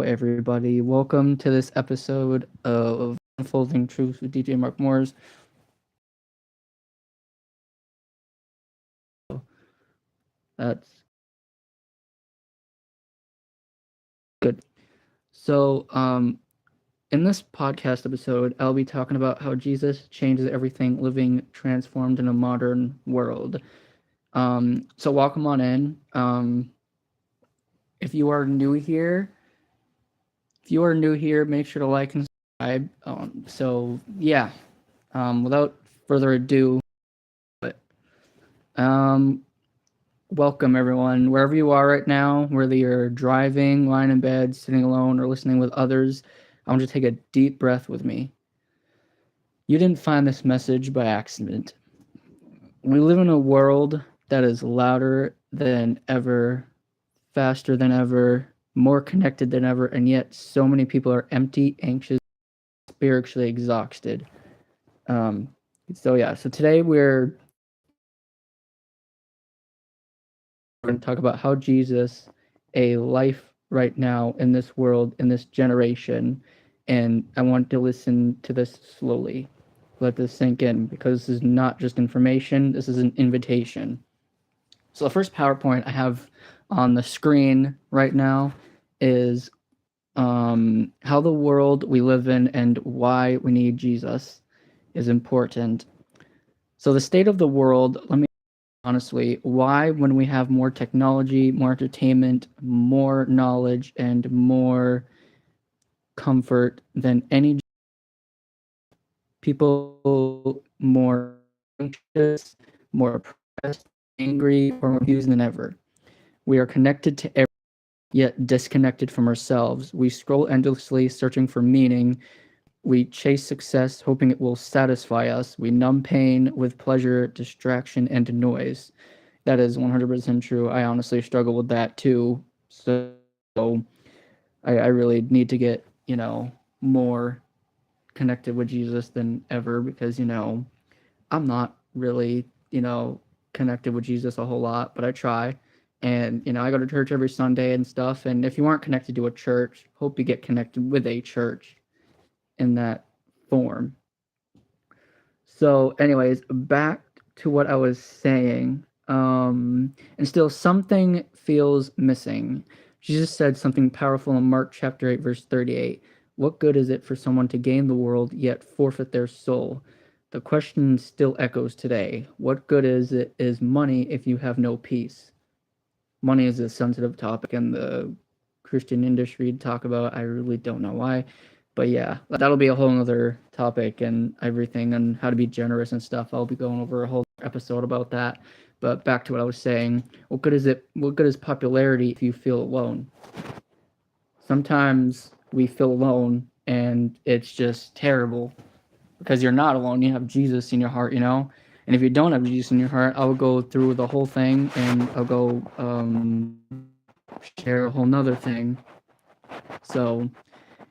everybody. Welcome to this episode of Unfolding Truths with djmarkmooers. That's good. So, in this podcast episode, I'll be talking about how Jesus changes everything living transformed in a modern world. So welcome on in. If you are new here, make sure to like and subscribe. Without further ado, um, welcome everyone, wherever you are right now, whether you're driving, lying in bed, sitting alone, or listening with others. I want you to take a deep breath with me. You didn't find this message by accident. We live in a world that is louder than ever, faster than ever, more connected than ever, and yet so many people are empty, anxious, spiritually exhausted. So today we're going to talk about how Jesus, a life right now in this world, in this generation, and I want to listen to this slowly. Let this sink in, because this is not just information, this is an invitation. So the first PowerPoint I have on the screen right now is how the world we live in and why we need Jesus is important. So the state of the world, let me honestly, why, when we have more technology, more entertainment, more knowledge, and more comfort than any, people more anxious, more oppressed, angry, or more confused than ever. We are connected to everything, yet disconnected from ourselves. We scroll endlessly, searching for meaning. We chase success, hoping it will satisfy us. We numb pain with pleasure, distraction, and noise. That is 100% true. I honestly struggle with that too. So I really need to get, more connected with Jesus than ever, because, I'm not really, connected with Jesus a whole lot, but I try. And, I go to church every Sunday and stuff. And if you aren't connected to a church, hope you get connected with a church in that form. So, anyways, back to what I was saying. And still something feels missing. Jesus said something powerful in Mark chapter 8, verse 38. What good is it for someone to gain the world yet forfeit their soul? The question still echoes today. What good is money if you have no peace? Money is a sensitive topic in the Christian industry to talk about. I really don't know why. But yeah, that'll be a whole other topic and everything, and how to be generous and stuff. I'll be going over a whole episode about that. But back to what I was saying. What good is popularity if you feel alone? Sometimes we feel alone and it's just terrible, because you're not alone. You have Jesus in your heart, And if you don't have Jesus in your heart, I'll go through the whole thing and I'll go share a whole nother thing. So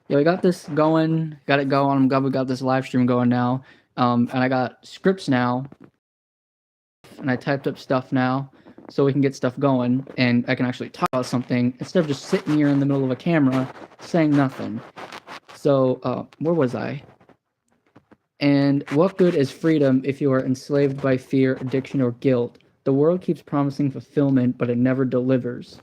yeah, we got this going, got it going. I'm glad we got this live stream going now. And I got scripts now, and I typed up stuff now, so we can get stuff going, and I can actually talk about something instead of just sitting here in the middle of a camera saying nothing. So, where was I? And what good is freedom if you are enslaved by fear, addiction, or guilt? The world keeps promising fulfillment, but it never delivers.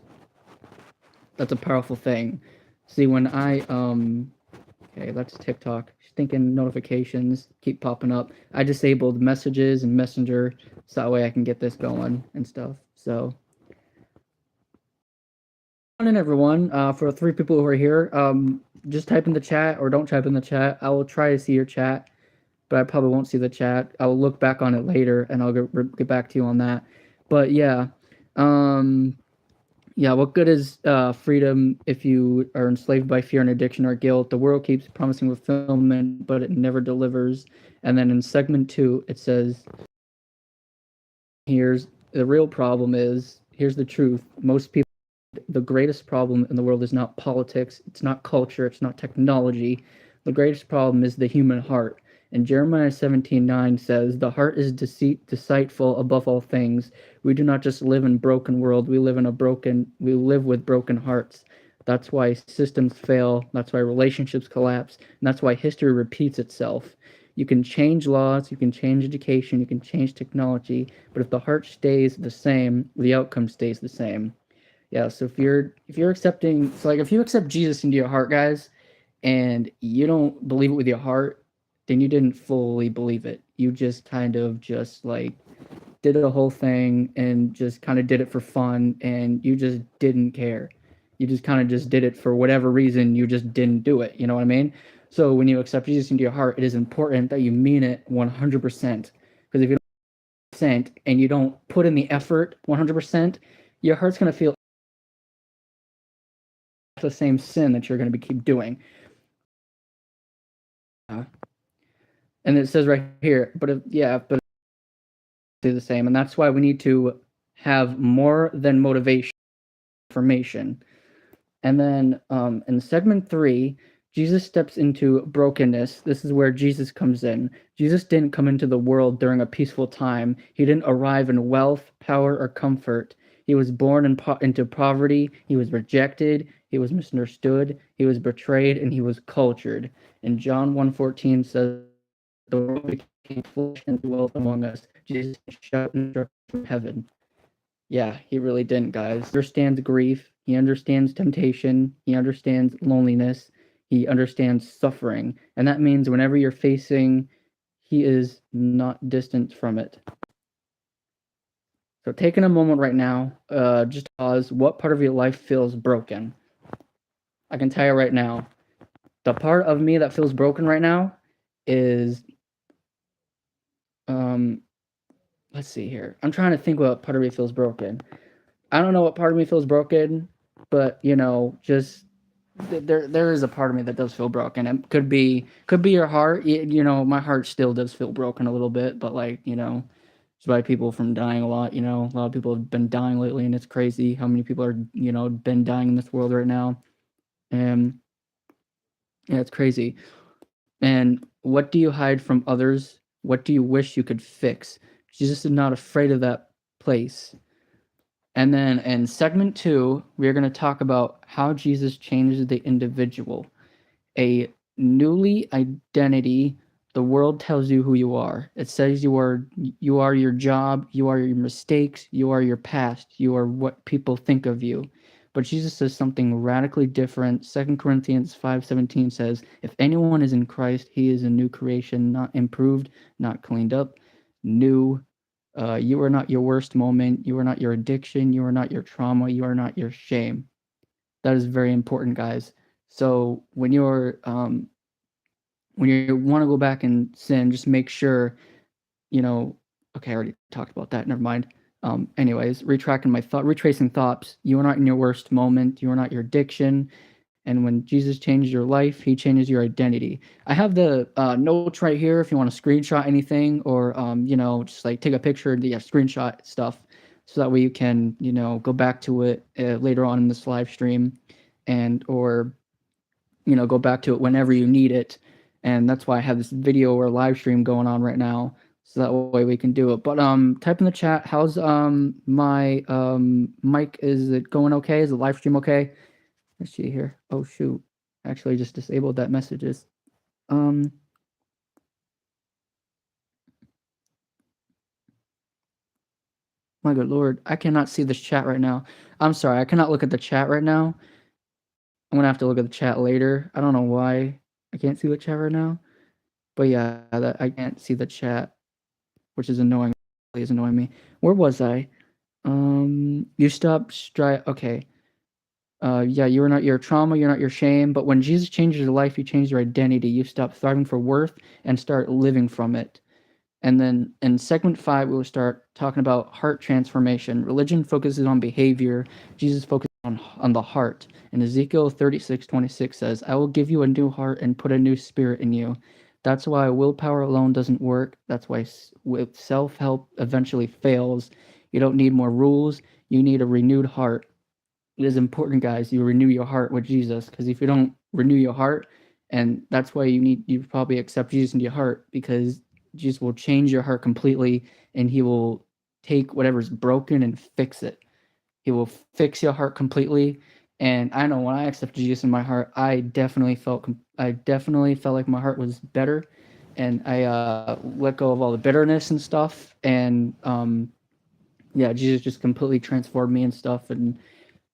That's a powerful thing. See, when I okay, that's TikTok. Thinking notifications keep popping up. I disabled messages and Messenger, so that way I can get this going and stuff. So, good morning, everyone. For 3 people who are here, just type in the chat or don't type in the chat. I will try to see your chat, but I probably won't see the chat. I'll look back on it later, and I'll get back to you on that. But yeah, what good is freedom if you are enslaved by fear and addiction or guilt? The world keeps promising fulfillment, but it never delivers. And then in segment 2, it says, here's the real problem is, here's the truth. Most people, the greatest problem in the world is not politics, it's not culture, it's not technology. The greatest problem is the human heart. And Jeremiah 17:9 says, the heart is deceitful above all things. We do not just live in a broken world, we live with broken hearts. That's why systems fail. That's why relationships collapse. And that's why history repeats itself. You can change laws, you can change education, you can change technology, but if the heart stays the same, the outcome stays the same. Yeah, so if you're accepting, so like if you accept Jesus into your heart, guys, and you don't believe it with your heart, then you didn't fully believe it. You just kind of just like did a whole thing and just kind of did it for fun, and you just didn't care. You just kind of just did it for whatever reason, you just didn't do it. You know what I mean? So when you accept Jesus into your heart, it is important that you mean it 100%. Because if you don't and you don't put in the effort 100%, your heart's going to feel the same sin that you're going to be keep doing. And it says right here, but do the same, and that's why we need to have more than motivation, information. And then in segment 3, Jesus steps into brokenness. This is where Jesus comes in. Jesus didn't come into the world during a peaceful time. He didn't arrive in wealth, power, or comfort. He was born into poverty. He was rejected. He was misunderstood. He was betrayed, and he was cultured. And John 1:14 says, "The world became flesh and dwelt among us." Jesus shouted from heaven. Yeah, he really didn't, guys. He understands grief. He understands temptation. He understands loneliness. He understands suffering. And that means whenever you're facing, he is not distant from it. So taking a moment right now, just pause. What part of your life feels broken? I can tell you right now, the part of me that feels broken right now is, let's see here. I'm trying to think what part of me feels broken. I don't know what part of me feels broken, but just there is a part of me that does feel broken. It could be your heart. My heart still does feel broken a little bit, but it's by people from dying a lot. A lot of people have been dying lately, and it's crazy how many people are been dying in this world right now, and yeah, it's crazy. And what do you hide from others? What do you wish you could fix? Jesus is not afraid of that place. And then in segment 2, we're going to talk about how Jesus changes the individual. A newly identity, the world tells you who you are. It says you are your job, you are your mistakes, you are your past, you are what people think of you. But Jesus says something radically different. 2 Corinthians 5:17 says, "If anyone is in Christ, he is a new creation, not improved, not cleaned up, new." You are not your worst moment. You are not your addiction. You are not your trauma. You are not your shame. That is very important, guys. So when you want to go back and sin, just make sure, okay, I already talked about that. Never mind. Anyways, retracing thoughts. You are not in your worst moment. You are not your addiction. And when Jesus changes your life, he changes your identity. I have the notes right here if you want to screenshot anything, or just like take a picture and screenshot stuff, so that way you can go back to it later on in this live stream, or go back to it whenever you need it. And that's why I have this video or live stream going on right now, so that way we can do it. But type in the chat, how's my mic? Is it going okay? Is the live stream okay? Let's see here. Oh shoot. Actually just disabled that messages. My good lord, I cannot see this chat right now. I'm sorry, I cannot look at the chat right now. I'm gonna have to look at the chat later. I don't know why I can't see the chat right now. But yeah, I can't see the chat, which is annoying. Is annoying me. Where was I? You stopped okay. Yeah, you are not your trauma, you're not your shame, but when Jesus changes your life, you change your identity. You stop thriving for worth and start living from it. And then in segment 5, we'll start talking about heart transformation. Religion focuses on behavior. Jesus focuses on the heart. And Ezekiel 36:26 says, "I will give you a new heart and put a new spirit in you." That's why willpower alone doesn't work. That's why with self-help eventually fails. You don't need more rules. You need a renewed heart. It is important, guys, you renew your heart with Jesus, because if you don't renew your heart, and that's why you probably accept Jesus into your heart, because Jesus will change your heart completely, and he will take whatever's broken and fix it. He will fix your heart completely, And I know when I accepted Jesus in my heart, I definitely felt like my heart was better, and I let go of all the bitterness and stuff. And yeah, Jesus just completely transformed me and stuff. And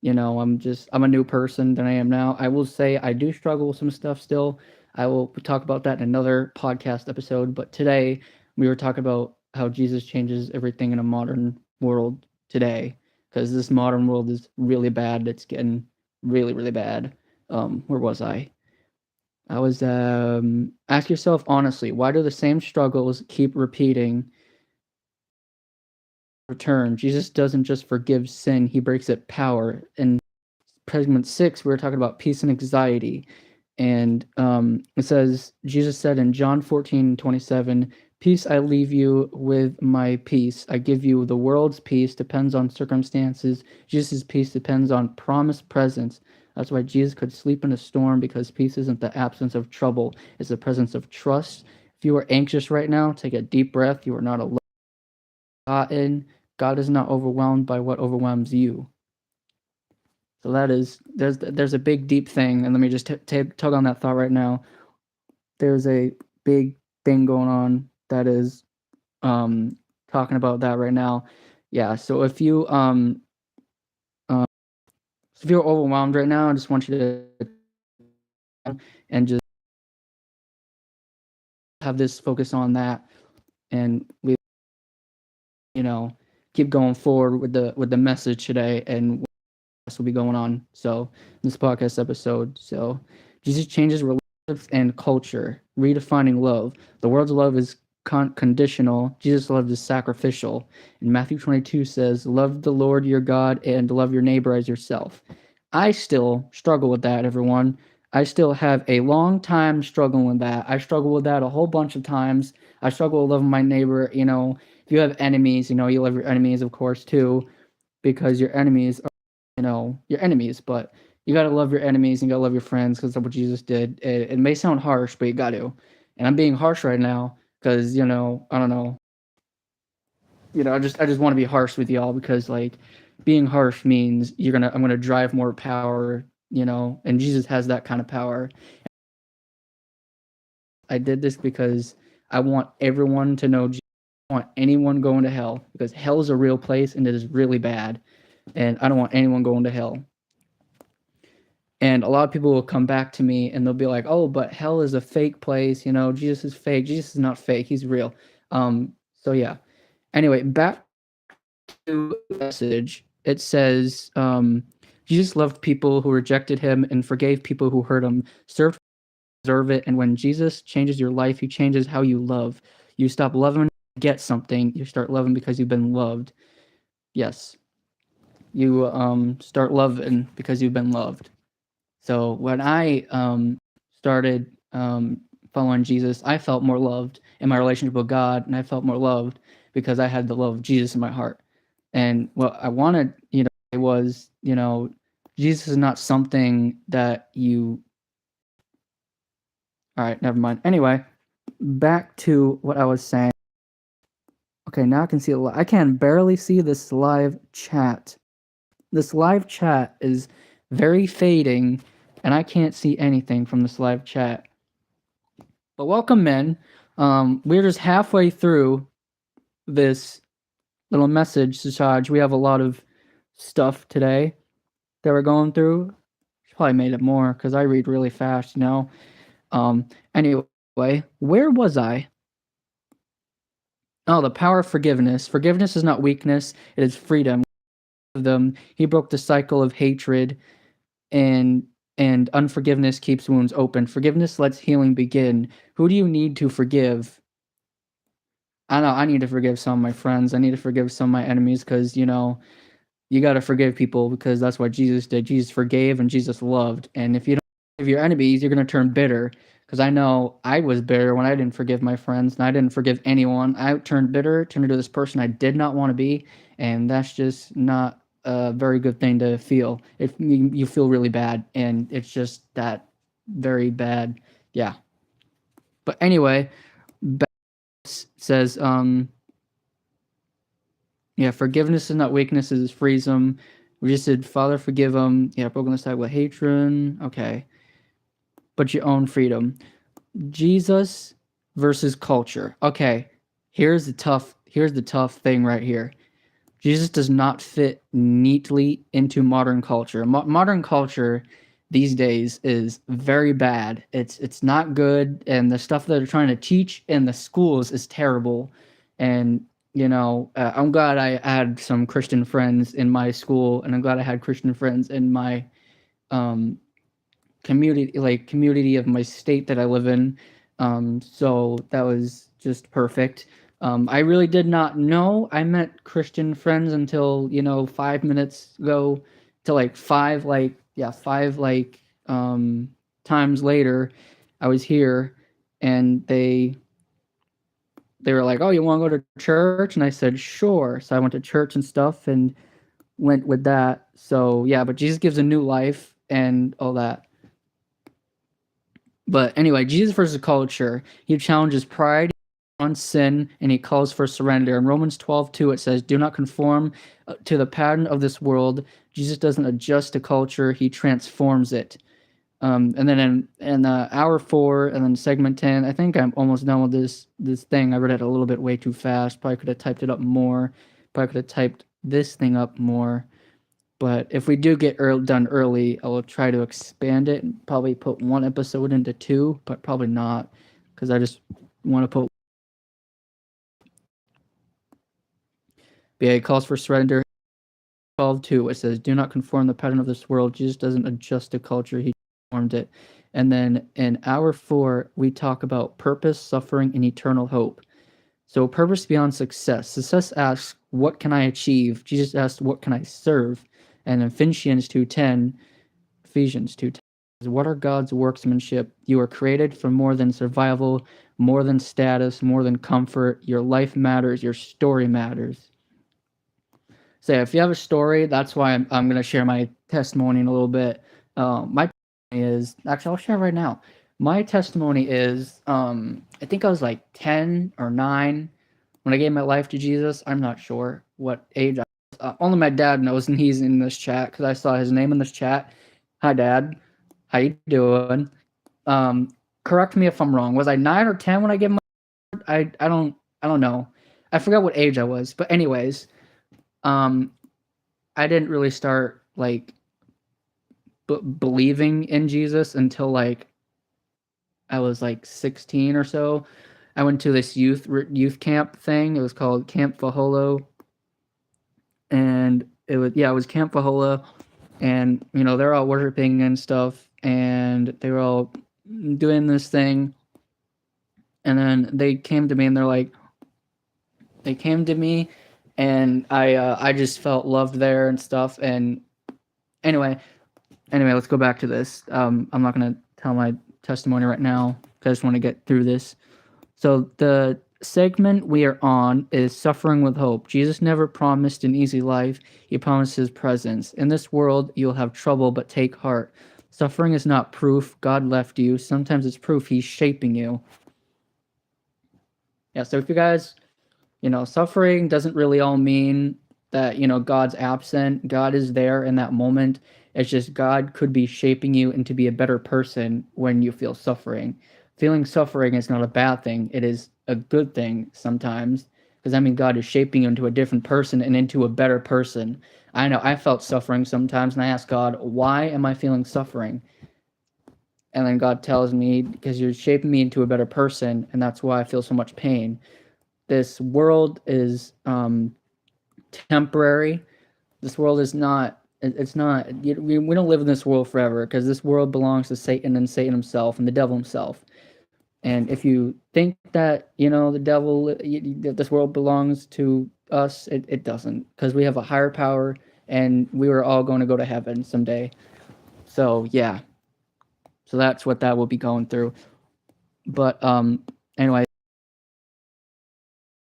I'm a new person than I am now. I will say I do struggle with some stuff still. I will talk about that in another podcast episode. But today we were talking about how Jesus changes everything in a modern world today, because this modern world is really bad. It's getting really, really bad. Where was I? I was ask yourself honestly, why do the same struggles keep repeating? Return. Jesus doesn't just forgive sin; he breaks its power. And segment 6, we were talking about peace and anxiety. And it says, Jesus said in John 14:27, peace I leave you with my peace. I give you the world's peace, depends on circumstances. Jesus' peace depends on promised presence. That's why Jesus could sleep in a storm, because peace isn't the absence of trouble, it's the presence of trust. If you are anxious right now, take a deep breath. You are not alone. God is not overwhelmed by what overwhelms you. So there's a big deep thing, and let me just tug on that thought right now. There's a big thing going on that is talking about that right now. Yeah. So uh, if you're overwhelmed right now, I just want you to and just have this focus on that, and we keep going forward with the message today, and will be going on. So in this podcast episode, so Jesus changes relationships and culture, redefining love. The world's love is conditional. Jesus' love is sacrificial. And Matthew 22 says, "Love the Lord your God and love your neighbor as yourself." I still struggle with that, everyone. I still have a long time struggling with that. I struggle with that a whole bunch of times. I struggle with loving my neighbor. If you have enemies, you love your enemies, of course, too, because your enemies your enemies, but you got to love your enemies and you got to love your friends, because that's what Jesus did. It may sound harsh, but you got to. And I'm being harsh right now because, I don't know. I just want to be harsh with y'all, because like being harsh means I'm going to drive more power, and Jesus has that kind of power. I did this because I want everyone to know Jesus. I don't want anyone going to hell, because hell is a real place and it is really bad. And I don't want anyone going to hell. And a lot of people will come back to me and they'll be like, "Oh, but hell is a fake place. Jesus is fake. Jesus is not fake. He's real." So yeah. Anyway, back to the message. It says, Jesus loved people who rejected him and forgave people who hurt him. Served, deserve it. And when Jesus changes your life, he changes how you love. You stop loving to get something. You start loving because you've been loved. Yes. You start loving because you've been loved. So when I started following Jesus, I felt more loved in my relationship with God, and I felt more loved because I had the love of Jesus in my heart. And what I wanted, was, Jesus is not something that you. All right, never mind. Anyway, back to what I was saying. Okay, now I can see I can barely see this live chat. This live chat is very fading, and I can't see anything from this live chat. But welcome, men. We're just halfway through this little message, Sashaj. We have a lot of stuff today that we're going through. Probably made it more because I read really fast, Anyway, where was I? Oh, the power of forgiveness. Forgiveness is not weakness; it is freedom. Them. He broke the cycle of hatred, and unforgiveness keeps wounds open. Forgiveness lets healing begin. Who do you need to forgive? I know I need to forgive some of my friends. I need to forgive some of my enemies, because, you got to forgive people, because that's what Jesus did. Jesus forgave and Jesus loved. And if you don't forgive your enemies, you're going to turn bitter. Because I know I was bitter when I didn't forgive my friends and I didn't forgive anyone. I turned bitter, turned into this person I did not want to be. And that's just not a very good thing to feel. If you feel really bad, and it's just that very bad. Yeah. But anyway, says, yeah, forgiveness is not weakness, it is freedom. We just did Father forgive them. Yeah, broken the side with hatred. Okay. But your own freedom. Jesus versus culture. Okay. Here's the tough thing right here. Jesus does not fit neatly into modern culture. Modern culture these days is very bad. It's not good, and the stuff that they're trying to teach in the schools is terrible. And I'm glad I had some Christian friends in my school, and I'm glad I had Christian friends in my um, community of my state that I live in. So that was just perfect. I really did not know I met Christian friends until 5 minutes ago, to like five times later. I was here, and they were like, "Oh, you want to go to church?" And I said, "Sure." So I went to church and stuff, and went with that. So yeah, but Jesus gives a new life and all that. But anyway, Jesus versus culture. He challenges pride on sin, and he calls for surrender. In Romans 12:2, it says, "Do not conform to the pattern of this world." Jesus doesn't adjust to culture; he transforms it. And then in hour 4, and then segment 10, I think I'm almost done with this thing. I read it a little bit way too fast. Probably could have typed it up more. Probably could have typed this thing up more. But if we do get done early, I will try to expand it and probably put one episode into 2, but probably not, because I just want to put. But yeah, it calls for surrender. 12:2, it says, "Do not conform the pattern of this world." Jesus doesn't adjust to culture; he transformed it. And then in hour 4, we talk about purpose, suffering, and eternal hope. So purpose beyond success. Success asks, "What can I achieve?" Jesus asks, "What can I serve?" And in Ephesians 2:10, what are God's workmanship? You are created for more than survival, more than status, more than comfort. Your life matters. Your story matters. So if you have a story, that's why I'm going to share my testimony in a little bit. My testimony is, actually, I'll share right now. My testimony is, I think I was like 10 or 9 when I gave my life to Jesus. I'm not sure what age I was. Only my dad knows, and he's in this chat because I saw his name in this chat. Hi, Dad. How you doing? Correct me if I'm wrong. Was I 9 or 10 when I gave my? I don't know. I forgot what age I was. But anyways, I didn't really start like believing in Jesus until like I was like 16 or so. I went to this youth camp thing. It was called Camp Faholo, and it was Camp Faholo, and they're all worshiping and stuff, and they were all doing this thing, and then they came to me and I just felt loved there and stuff. And anyway, let's go back to this. I'm not gonna tell my testimony right now because I just want to get through this. So the segment we are on is suffering with hope. Jesus never promised an easy life. He promised his presence. In this world, you'll have trouble, but take heart. Suffering is not proof God left you. Sometimes it's proof he's shaping you. Yeah, so if you guys, suffering doesn't really all mean that, God's absent. God is there in that moment. It's just God could be shaping you into be a better person when you feel suffering. Feeling suffering is not a bad thing. It is a good thing sometimes, because God is shaping you into a different person and into a better person. I know I felt suffering sometimes, and I ask God, why am I feeling suffering? And then God tells me, because you're shaping me into a better person, and that's why I feel so much pain. This world is temporary. This world is not. It's not. We don't live in this world forever, because this world belongs to Satan and Satan himself and the devil himself. And if you think that the devil, this world belongs to us, it doesn't, because we have a higher power, and we were all going to go to heaven someday. So yeah. So that's what that will be going through. But anyway.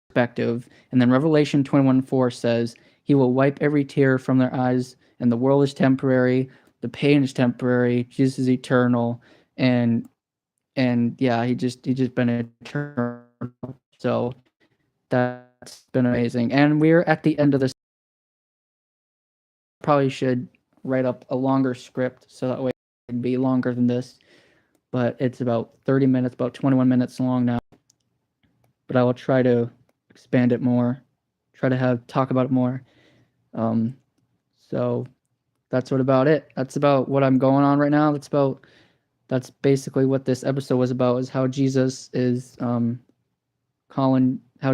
Perspective. And then Revelation 21:4 says, "He will wipe every tear from their eyes, and the world is temporary, the pain is temporary, Jesus is eternal." And yeah, he just been eternal. So that's been amazing. And we're at the end of this probably should write up a longer script so that way it can be longer than this. But it's about 30 minutes, about 21 minutes long now. But I will try to expand it more, try to talk about it more. So that's about it. That's about what I'm going on right now. That's basically what this episode was about, is how Jesus is how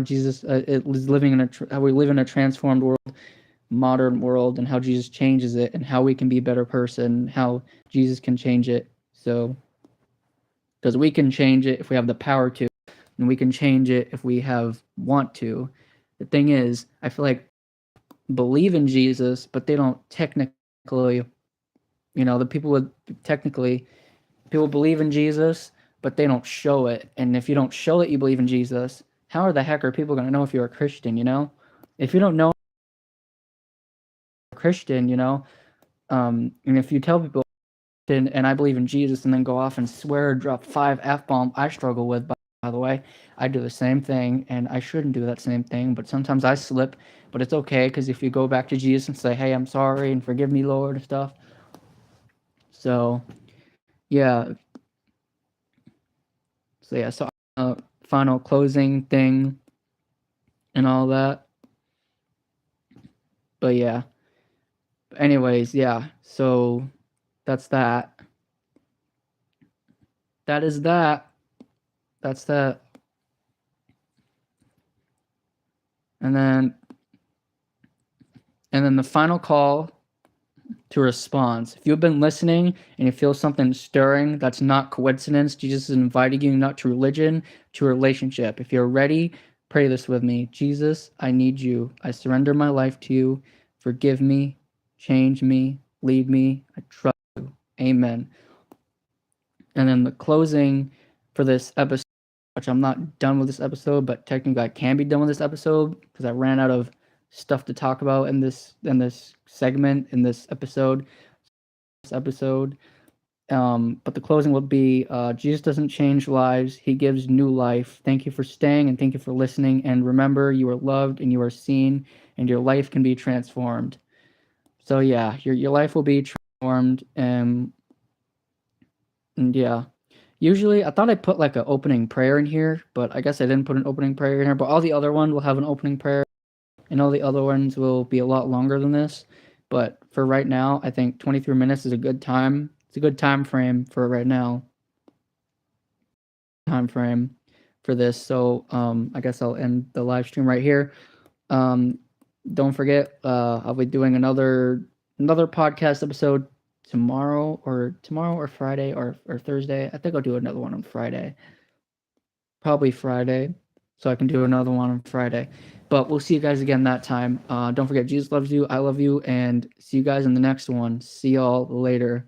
Jesus is living how we live in a transformed world, modern world, and how Jesus changes it, and how we can be a better person, how Jesus can change it. So, because we can change it if we have the power to, and we can change it if we want to. The thing is, I feel like believe in Jesus, but they don't technically, the people believe in Jesus, but they don't show it. And if you don't show that you believe in Jesus, how the heck are people going to know if you're a Christian, If you don't know you're a Christian, and if you tell people, and I believe in Jesus, and then go off and swear, drop 5 F-bombs, I struggle with, by the way. I do the same thing, and I shouldn't do that same thing, but sometimes I slip, but it's okay, because if you go back to Jesus and say, hey, I'm sorry, and forgive me, Lord, and stuff. So, yeah. So final closing thing and all that. But yeah. Anyways, yeah. So that's that. That is that. That's that. And then the final call to response. If you've been listening and you feel something stirring, that's not coincidence. Jesus is inviting you not to religion, to a relationship. If you're ready, pray this with me. Jesus, I need you. I surrender my life to you. Forgive me, change me, lead me. I trust you. Amen. And then the closing for this episode, which I'm not done with this episode, but technically I can be done with this episode because I ran out of stuff to talk about in this segment, in this episode. But the closing will be, Jesus doesn't change lives, he gives new life. Thank you for staying, and thank you for listening, and remember, you are loved and you are seen, and your life can be transformed. So yeah, your life will be transformed. And yeah, usually I thought I put like an opening prayer in here, but I guess I didn't put an opening prayer in here. But all the other ones will have an opening prayer, and all the other ones will be a lot longer than this. But for right now, I think 23 minutes is a good time. It's a good time frame for right now. Time frame for this. So I guess I'll end the live stream right here. Don't forget, I'll be doing another podcast episode tomorrow or Friday or Thursday. I think I'll do another one on Friday. Probably Friday, so I can do another one on Friday. But we'll see you guys again that time. Don't forget, Jesus loves you, I love you, and see you guys in the next one. See y'all later.